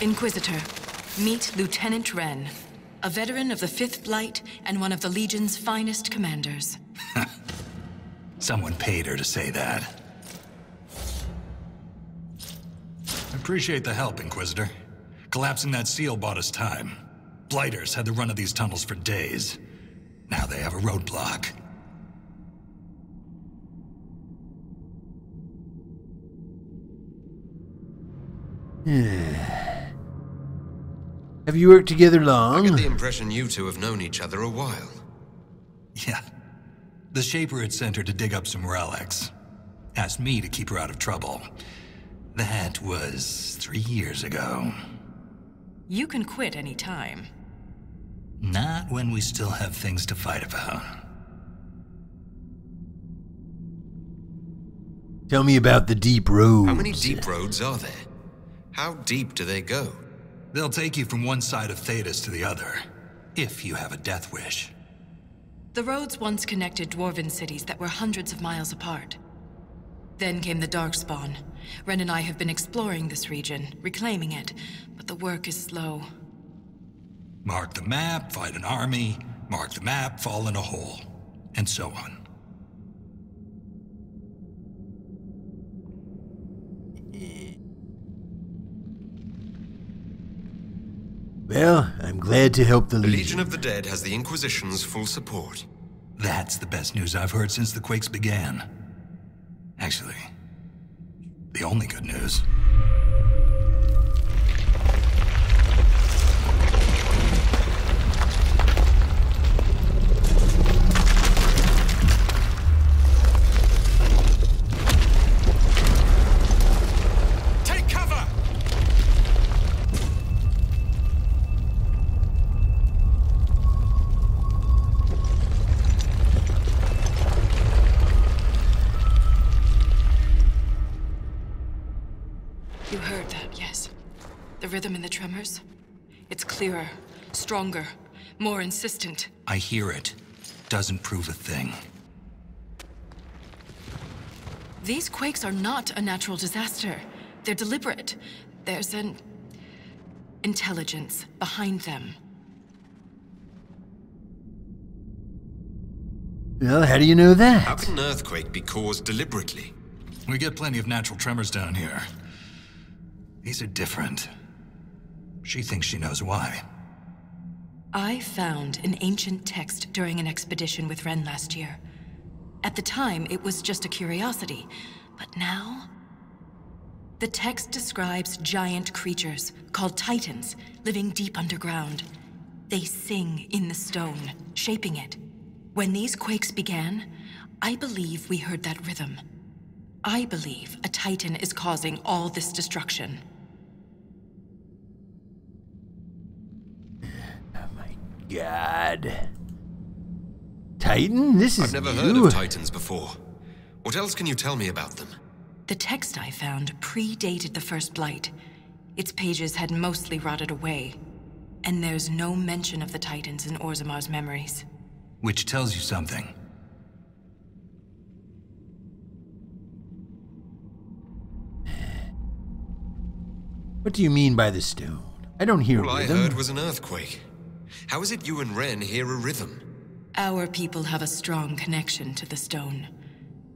Inquisitor, meet Lieutenant Renn, a veteran of the 5th Blight and one of the Legion's finest commanders. Someone paid her to say that. Appreciate the help, Inquisitor. Collapsing that seal bought us time. Blighters had the run of these tunnels for days. Now they have a roadblock. Have you worked together long? I get the impression you two have known each other a while. Yeah. The Shaper had sent her to dig up some relics. Asked me to keep her out of trouble. That was 3 years ago. You can quit any time. Not when we still have things to fight about. Tell me about the deep roads. How many deep roads are there? How deep do they go? They'll take you from one side of Thedas to the other, if you have a death wish. The roads once connected dwarven cities that were hundreds of miles apart. Then came the Darkspawn. Renn and I have been exploring this region, reclaiming it, but the work is slow. Mark the map, fight an army. Mark the map, fall in a hole. And so on. Well, I'm glad to help the The Legion. Legion of the Dead has the Inquisition's full support. That's the best news I've heard since the quakes began. Actually, the only good news. Take cover! You heard that, yes? The rhythm in the tremors? It's clearer, stronger, more insistent. I hear it. Doesn't prove a thing. These quakes are not a natural disaster. They're deliberate. There's an intelligence behind them. Well, how do you know that? How can an earthquake be caused deliberately? We get plenty of natural tremors down here. These are different. She thinks she knows why. I found an ancient text during an expedition with Renn last year. At the time, it was just a curiosity, but now... The text describes giant creatures, called Titans, living deep underground. They sing in the stone, shaping it. When these quakes began, I believe we heard that rhythm. I believe a Titan is causing all this destruction. God. Titan? This is I've never new. heard of Titans before. What else can you tell me about them? The text I found predated the First Blight. Its pages had mostly rotted away. And there's no mention of the Titans in Orzamar's memories. Which tells you something. What do you mean by the stone? I don't hear All I rhythm. heard was an earthquake. How is it you and Renn hear a rhythm? Our people have a strong connection to the stone.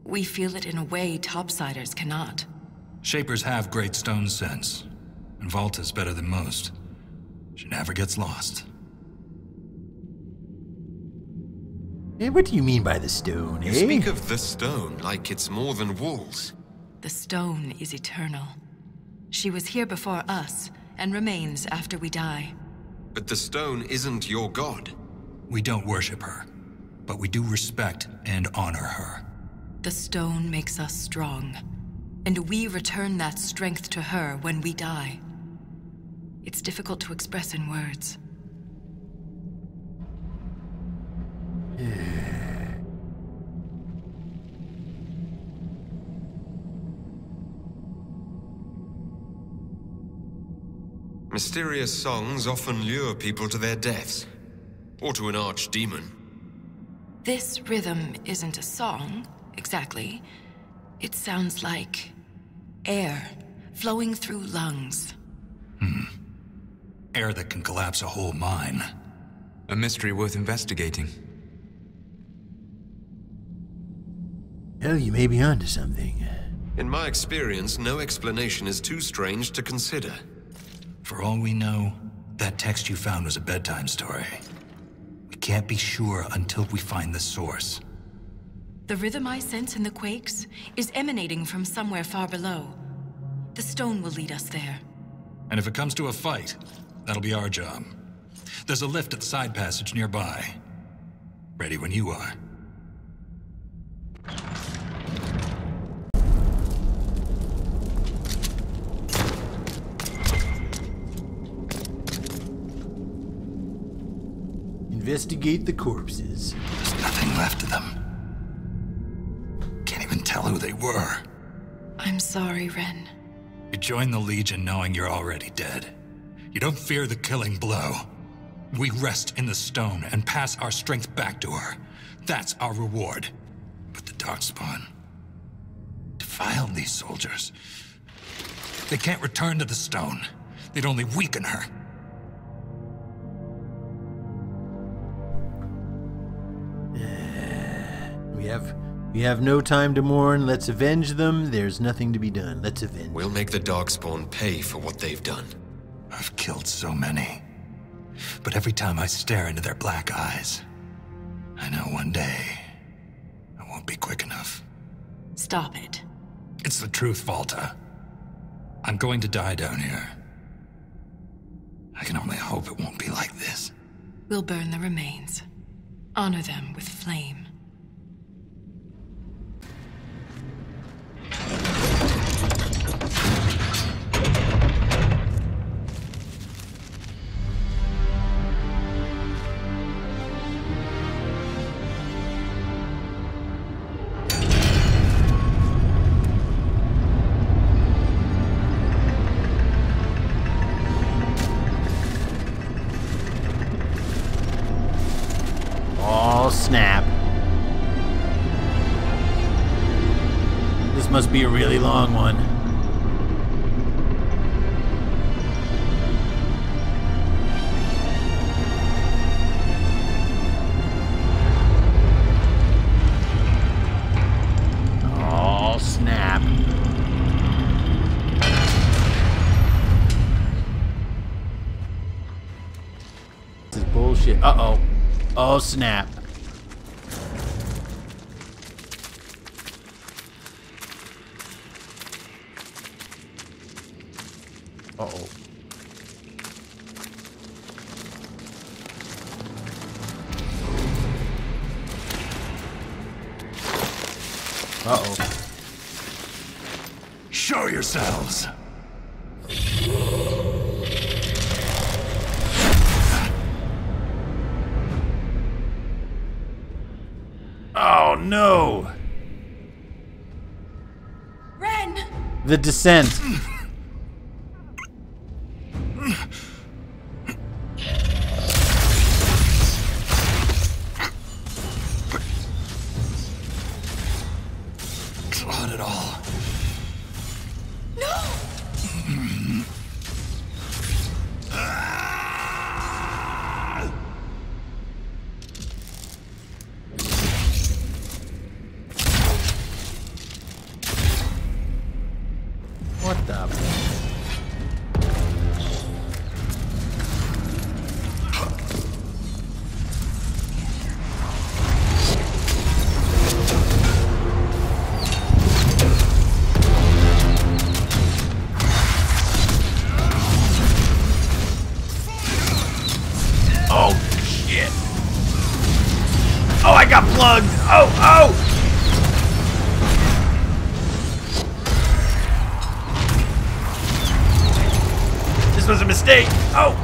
We feel it in a way topsiders cannot. Shapers have great stone sense. And Valta's better than most. She never gets lost. Hey, what do you mean by the stone, You eh? speak of the stone like it's more than walls. The stone is eternal. She was here before us, and remains after we die. But the stone isn't your god. We don't worship her, but we do respect and honor her. The stone makes us strong, and we return that strength to her when we die. It's difficult to express in words. Mysterious songs often lure people to their deaths. Or to an archdemon. This rhythm isn't a song, exactly. It sounds like air flowing through lungs. air that can collapse a whole mine. A mystery worth investigating. Well, you may be onto something. In my experience, no explanation is too strange to consider. For all we know, that text you found was a bedtime story. We can't be sure until we find the source. The rhythm I sense in the quakes is emanating from somewhere far below. The stone will lead us there. And if it comes to a fight, that'll be our job. There's a lift at the side passage nearby. Ready when you are. Investigate the corpses. There's nothing left of them. Can't even tell who they were. I'm sorry, Renn. You join the Legion knowing you're already dead. You don't fear the killing blow. We rest in the stone and pass our strength back to her. That's our reward. But the Darkspawn defiled these soldiers. They can't return to the stone. They'd only weaken her. We have no time to mourn. Let's avenge them. There's nothing to be done. Let's avenge. We'll make the Darkspawn pay for what they've done. I've killed so many. But every time I stare into their black eyes, I know one day I won't be quick enough. Stop it. It's the truth, Valta. I'm going to die down here. I can only hope it won't be like this. We'll burn the remains. Honor them with flame. Oh, snap. This must be a really long one. Oh, snap. This is bullshit. Uh-oh. Oh, snap. Uh-oh. Uh-oh. Show yourselves! Oh, no! Renn! The descent. Not at all. No! What the? Oh, shit. Oh, I got plugged. Oh, oh! This was a mistake. Oh!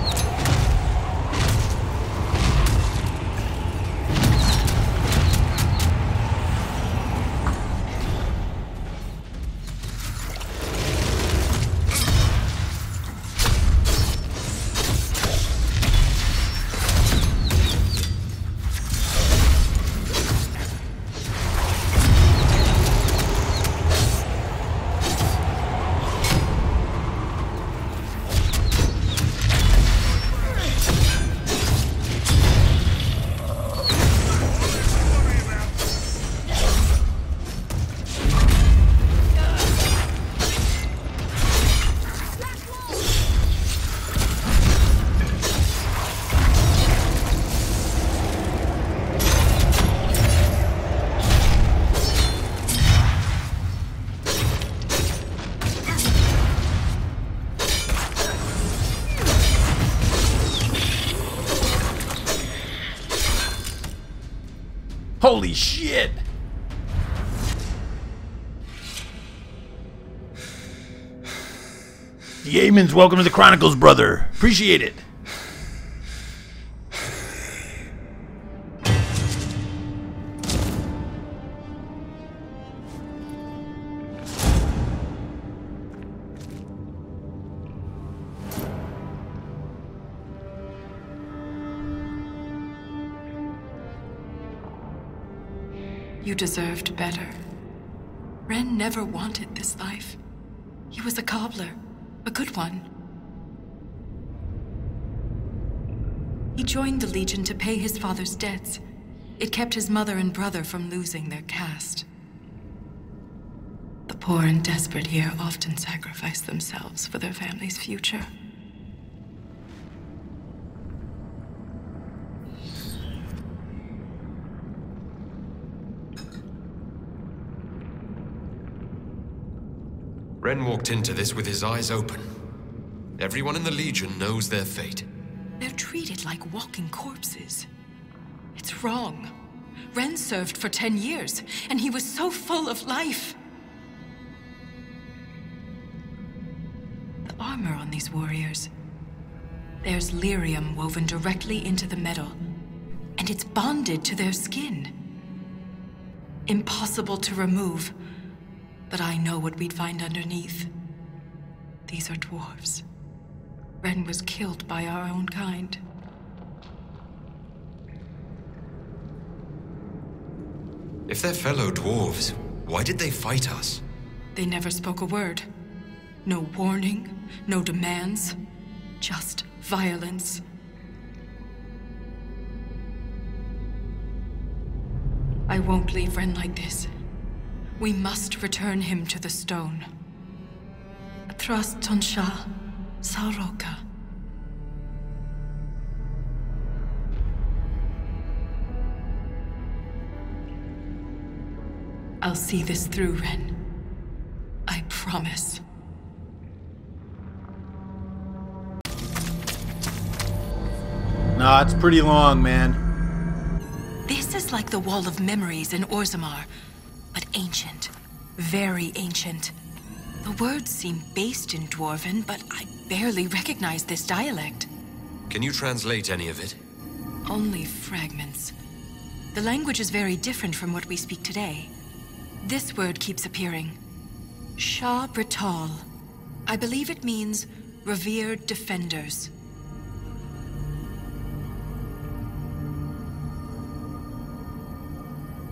Holy shit! Yeamans, welcome to the Chronicles, brother. Appreciate it. You deserved better. Renn never wanted this life. He was a cobbler, a good one. He joined the Legion to pay his father's debts. It kept his mother and brother from losing their caste. The poor and desperate here often sacrifice themselves for their family's future. Renn walked into this with his eyes open. Everyone in the Legion knows their fate. They're treated like walking corpses. It's wrong. Renn served for 10 years, and he was so full of life. The armor on these warriors. There's lyrium woven directly into the metal, and it's bonded to their skin. Impossible to remove. But I know what we'd find underneath. These are dwarves. Renn was killed by our own kind. If they're fellow dwarves, why did they fight us? They never spoke a word. No warning, no demands. Just violence. I won't leave Renn like this. We must return him to the stone. Trust on Sha-Brytol. I'll see this through, Renn. I promise. Nah, it's pretty long, man. This is like the Wall of Memories in Orzammar, but ancient. Very ancient. The words seem based in Dwarven, but I barely recognize this dialect. Can you translate any of it? Only fragments. The language is very different from what we speak today. This word keeps appearing. Sha-Brytol. I believe it means revered defenders.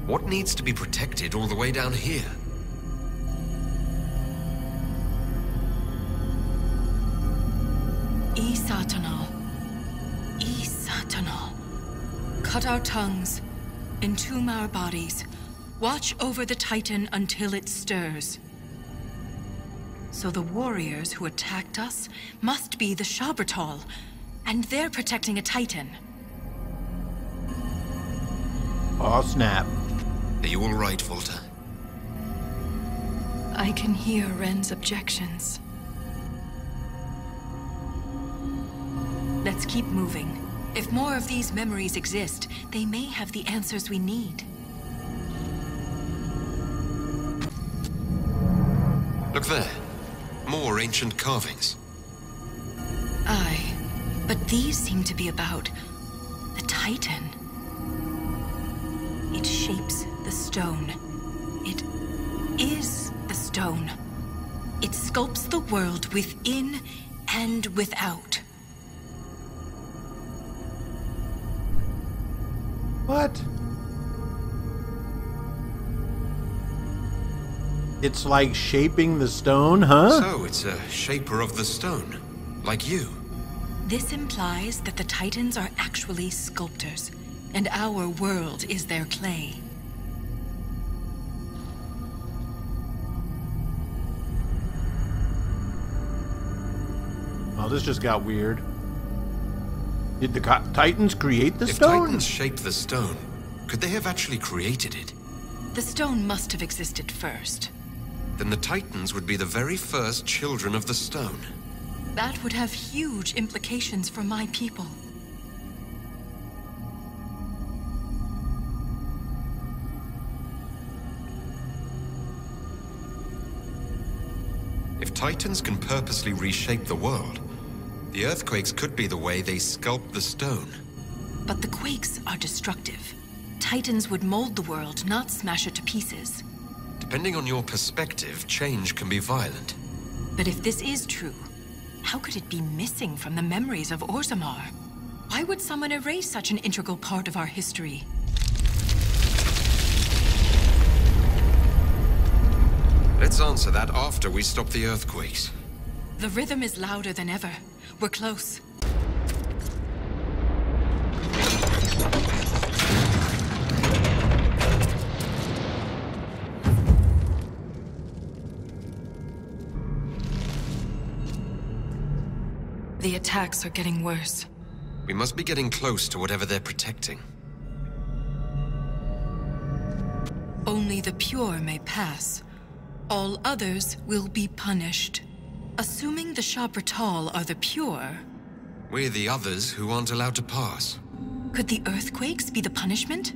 What needs to be protected all the way down here? Cut our tongues, entomb our bodies, watch over the Titan until it stirs. So the warriors who attacked us must be the Sha-Brytol, and they're protecting a Titan. Oh, snap. Are you all right, Valta? I can hear Renn's objections. Let's keep moving. If more of these memories exist, they may have the answers we need. Look there. More ancient carvings. Aye, but these seem to be about the Titan. It shapes the stone. It is the stone. It sculpts the world within and without. What? It's like shaping the stone, huh? So it's a shaper of the stone, like you. This implies that the Titans are actually sculptors, and our world is their clay. Oh, this just got weird. Did the Titans create the stone? If Titans shape the stone, could they have actually created it? The stone must have existed first. Then the Titans would be the very first children of the stone. That would have huge implications for my people. Titans can purposely reshape the world. The earthquakes could be the way they sculpt the stone. But the quakes are destructive. Titans would mold the world, not smash it to pieces. Depending on your perspective, change can be violent. But if this is true, how could it be missing from the memories of Orzammar? Why would someone erase such an integral part of our history? Let's answer that after we stop the earthquakes. The rhythm is louder than ever. We're close. The attacks are getting worse. We must be getting close to whatever they're protecting. Only the pure may pass. All others will be punished. Assuming the Sha-Brytol are the pure... We're the others who aren't allowed to pass. Could the earthquakes be the punishment?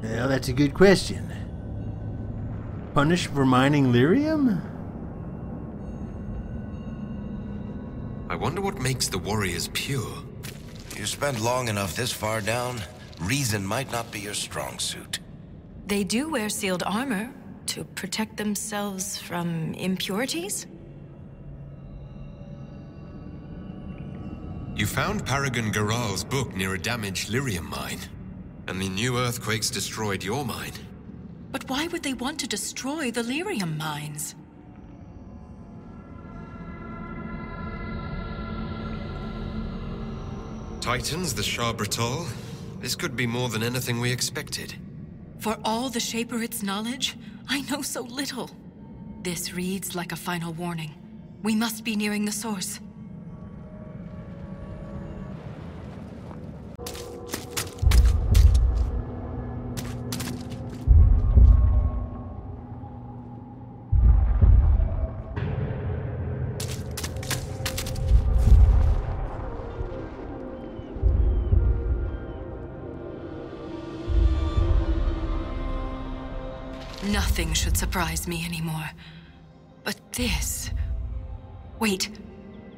Well, that's a good question. Punish for mining lyrium? I wonder what makes the warriors pure. You spent long enough this far down, reason might not be your strong suit. They do wear sealed armor to protect themselves from impurities? You found Paragon Garal's book near a damaged lyrium mine, and the new earthquakes destroyed your mine. But why would they want to destroy the lyrium mines? Titans, the Sha-Brytol? This could be more than anything we expected. For all the Shaperit's knowledge, I know so little. This reads like a final warning. We must be nearing the source. Nothing should surprise me anymore. But this... Wait,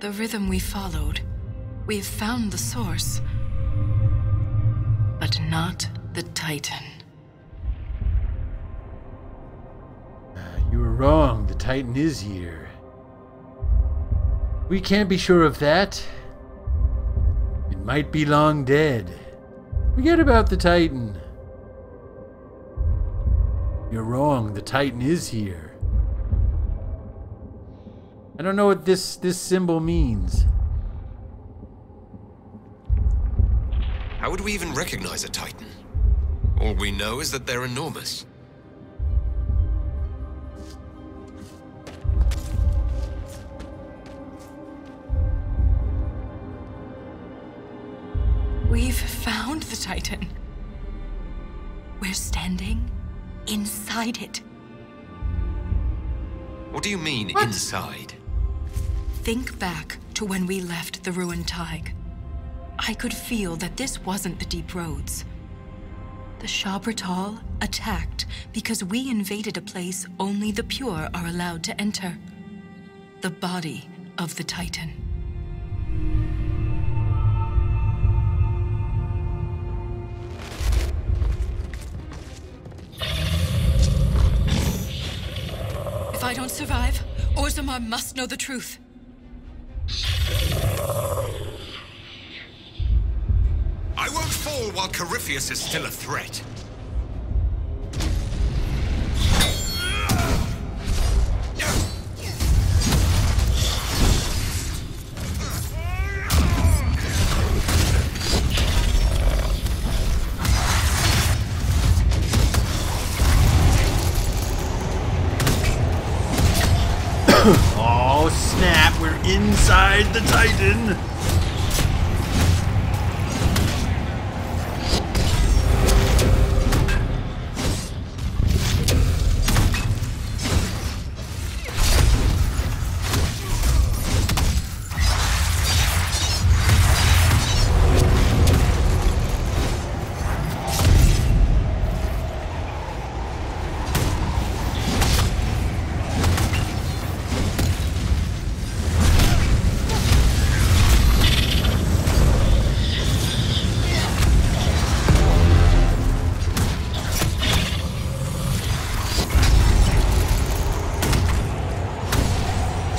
the rhythm we followed. We've found the source. But not the Titan. You were wrong. The Titan is here. We can't be sure of that. It might be long dead. Forget about the Titan. You're wrong. The Titan is here. I don't know what this symbol means. How would we even recognize a Titan? All we know is that they're enormous. We've found the Titan. We're standing inside it. What do you mean, What? inside? Think back to when we left the ruined Thaig. I could feel that this wasn't the deep roads. The Sha-Brytol attacked because we invaded a place only the pure are allowed to enter. The body of the Titan. If I don't survive, Orzammar must know the truth. I won't fall while Corypheus is still a threat. Oh snap, we're inside the Titan!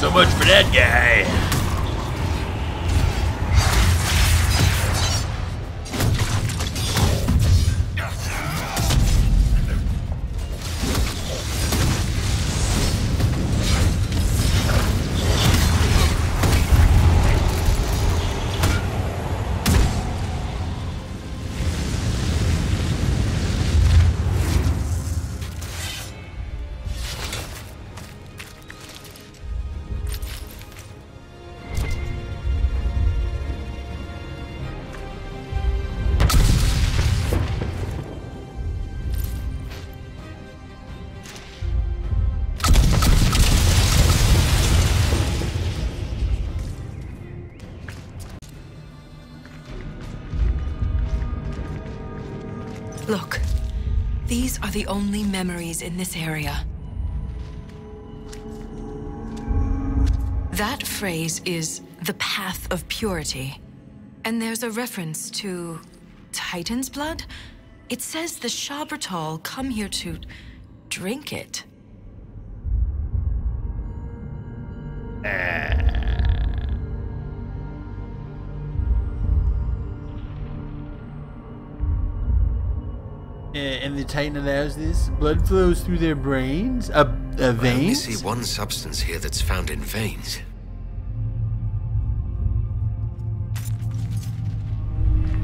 So much for that guy. Look, these are the only memories in this area. That phrase is the path of purity. And there's a reference to Titan's blood? It says the Sha-Brytol come here to drink it. And the Titan allows this. Blood flows through their brains. Veins? I only see one substance here that's found in veins.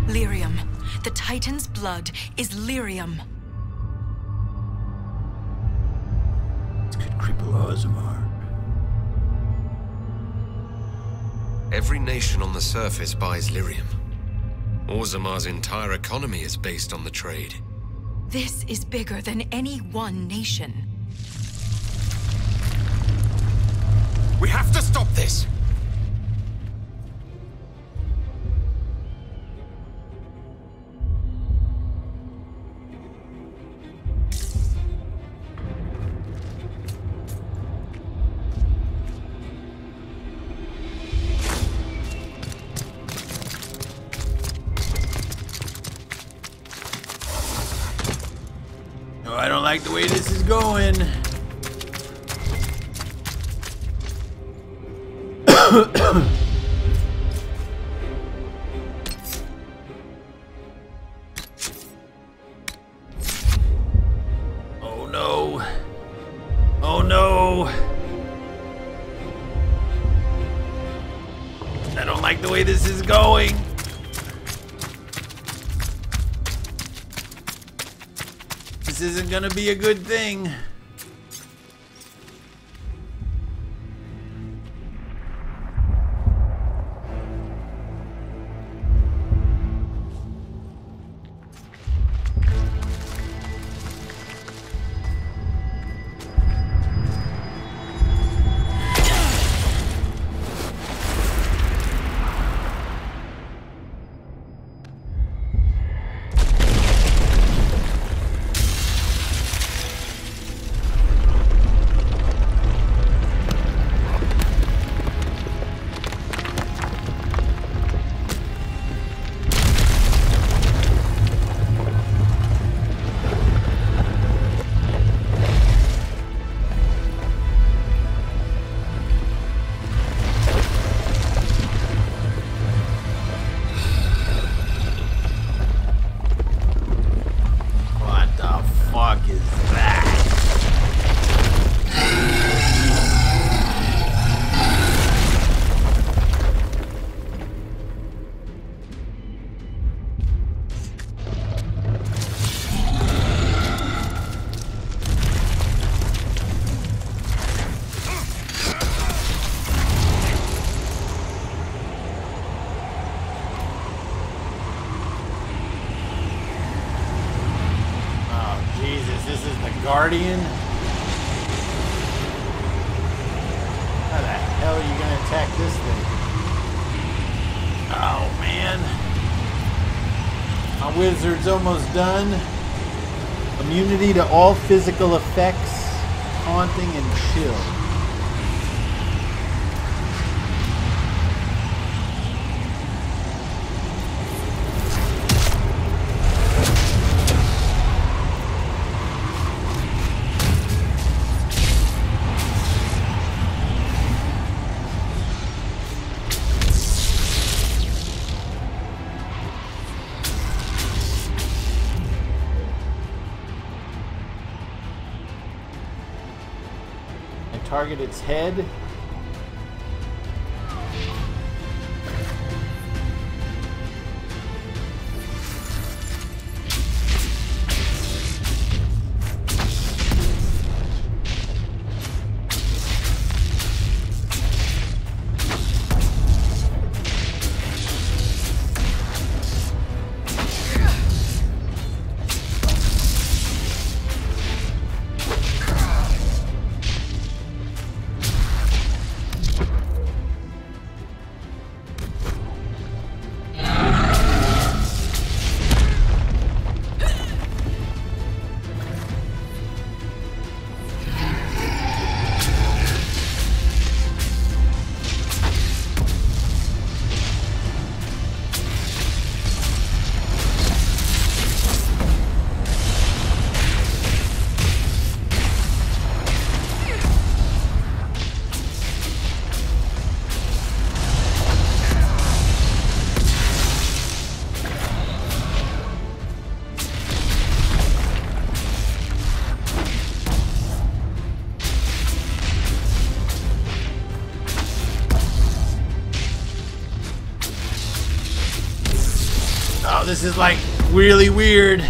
Lyrium. The Titan's blood is lyrium. This could cripple Orzammar. Every nation on the surface buys lyrium. Orzammar's entire economy is based on the trade. This is bigger than any one nation. We have to stop this! I don't like the way this is going. Oh no. Oh no. I don't like the way this is going. This isn't gonna be a good thing. Guardian? How the hell are you gonna attack this thing? Oh man. My wizard's almost done. Immunity to all physical effects, haunting and chill. target its head. This is like really weird.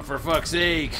For fuck's sake.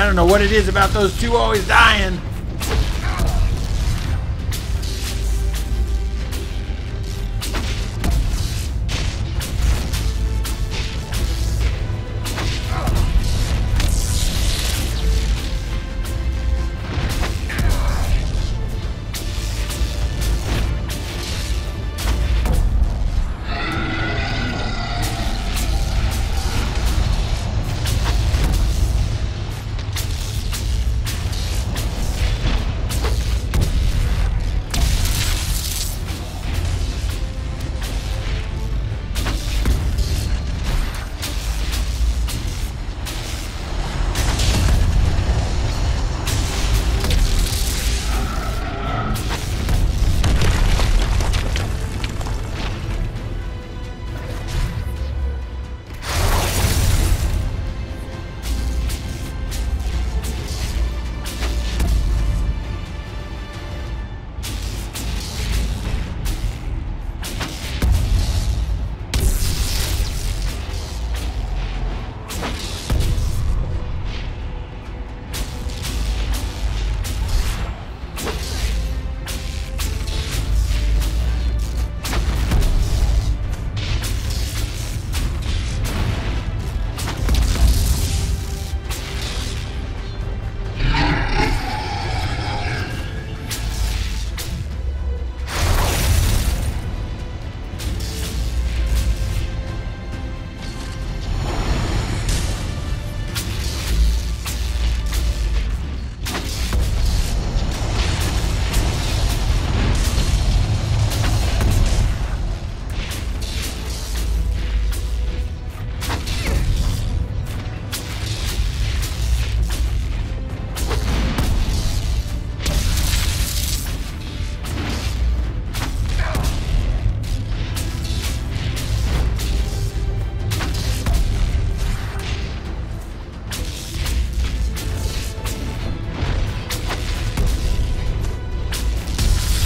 I don't know what it is about those two always dying.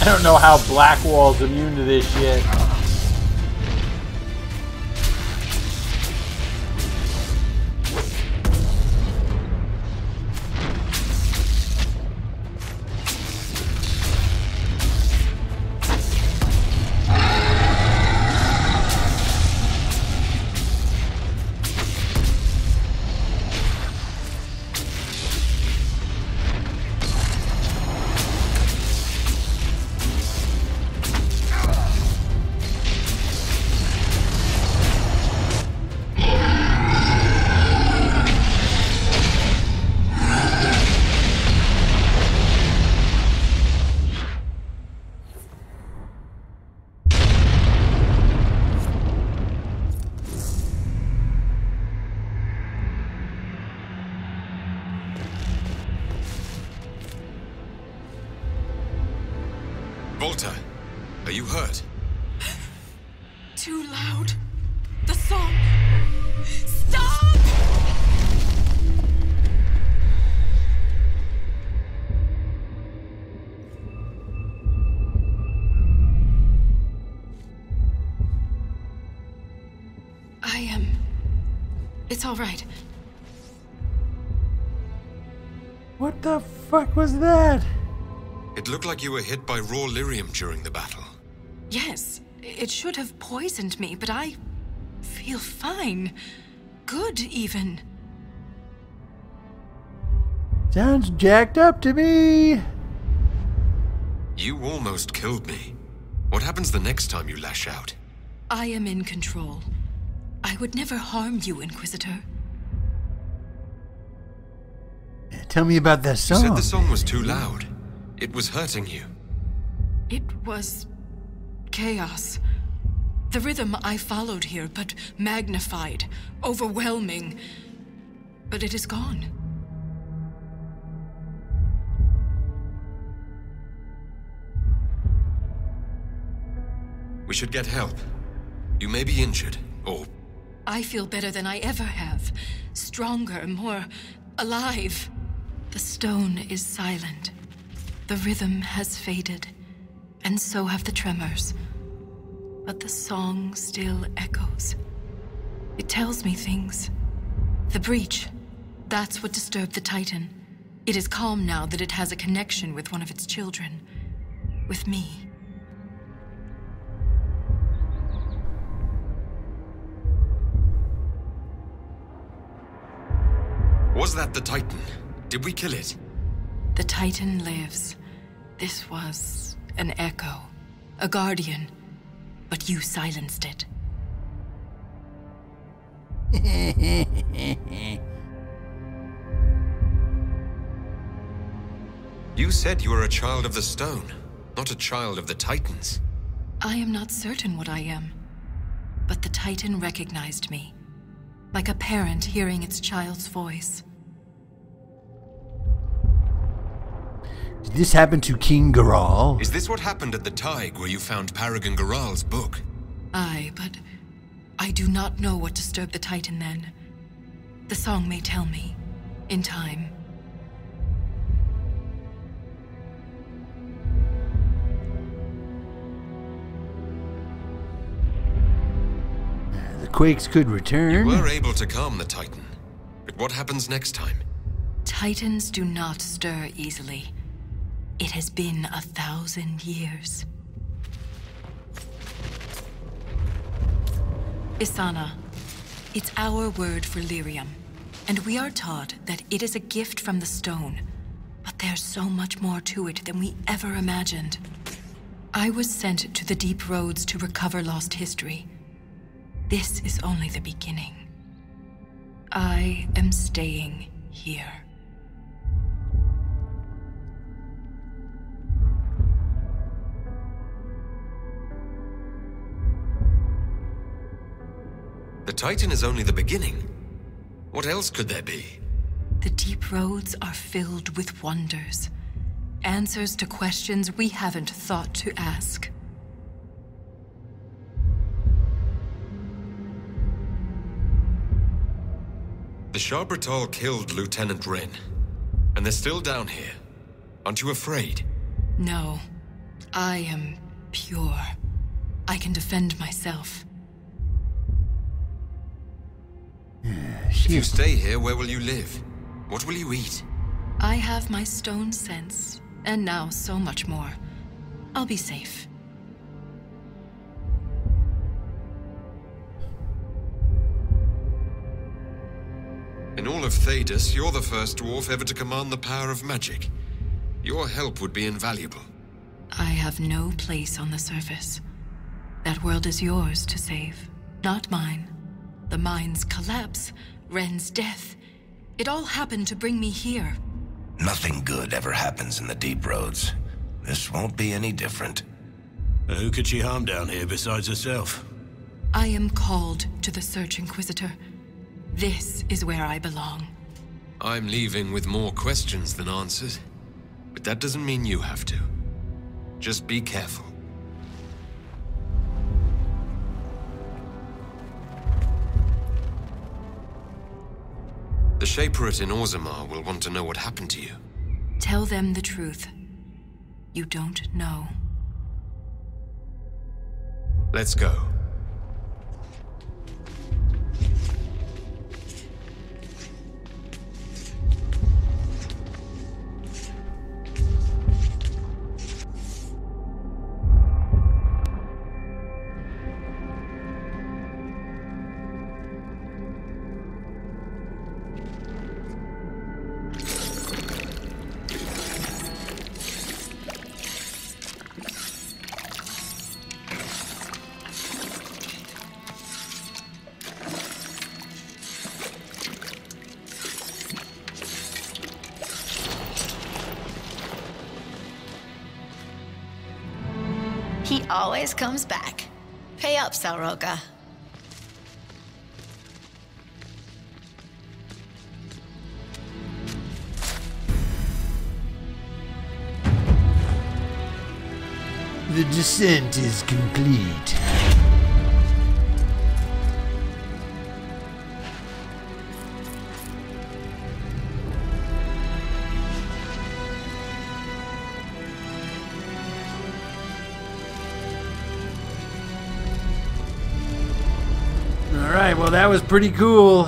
I don't know how Blackwall's immune to this shit. Valta, are you hurt? Too loud. The song. Stop! It's all right. What the fuck was that? It looked like you were hit by raw lyrium during the battle. Yes, it should have poisoned me, but I feel fine. Good, even. Sounds jacked up to me. You almost killed me. What happens the next time you lash out? I am in control. I would never harm you, Inquisitor. Tell me about that song. You said the song was too loud. It was hurting you. It was chaos. The rhythm I followed here, but magnified, overwhelming. But it is gone. We should get help. You may be injured, or... I feel better than I ever have. Stronger, more alive. The stone is silent. The rhythm has faded, and so have the tremors. But the song still echoes. It tells me things. The breach, That's what disturbed the Titan. It is calm now that it has a connection with one of its children. With me. Was that the Titan? Did we kill it? The Titan lives. This was an echo. A guardian. But you silenced it. You said you were a child of the stone, not a child of the Titans. I am not certain what I am. But the Titan recognized me. Like a parent hearing its child's voice. Did this happen to King Garal? Is this what happened at the Thaig where you found Paragon Garal's book? Aye, but I do not know what disturbed the Titan then. The song may tell me, in time. The quakes could return. You were able to calm the Titan, but what happens next time? Titans do not stir easily. It has been 1,000 years. Isana. It's our word for lyrium, and we are taught that it is a gift from the stone. But there's so much more to it than we ever imagined. I was sent to the deep roads to recover lost history. This is only the beginning. I am staying here. The Titan is only the beginning. What else could there be? The deep roads are filled with wonders. Answers to questions we haven't thought to ask. The Sha-Brytol killed Lieutenant Renn, and they're still down here. Aren't you afraid? No. I am pure. I can defend myself. If you stay here, where will you live? What will you eat? I have my stone sense, and now so much more. I'll be safe. In all of Thedas, you're the first dwarf ever to command the power of magic. Your help would be invaluable. I have no place on the surface. That world is yours to save, not mine. The mine's collapse, Renn's death. It all happened to bring me here. Nothing good ever happens in the deep roads. This won't be any different. Who could she harm down here besides herself? I am called to the Search Inquisitor. This is where I belong. I'm leaving with more questions than answers. But that doesn't mean you have to. Just be careful. The Shaperate in Orzammar will want to know what happened to you. Tell them the truth. You don't know. Let's go. He always comes back. Pay up, Salroka. The descent is complete. Alright, well that was pretty cool.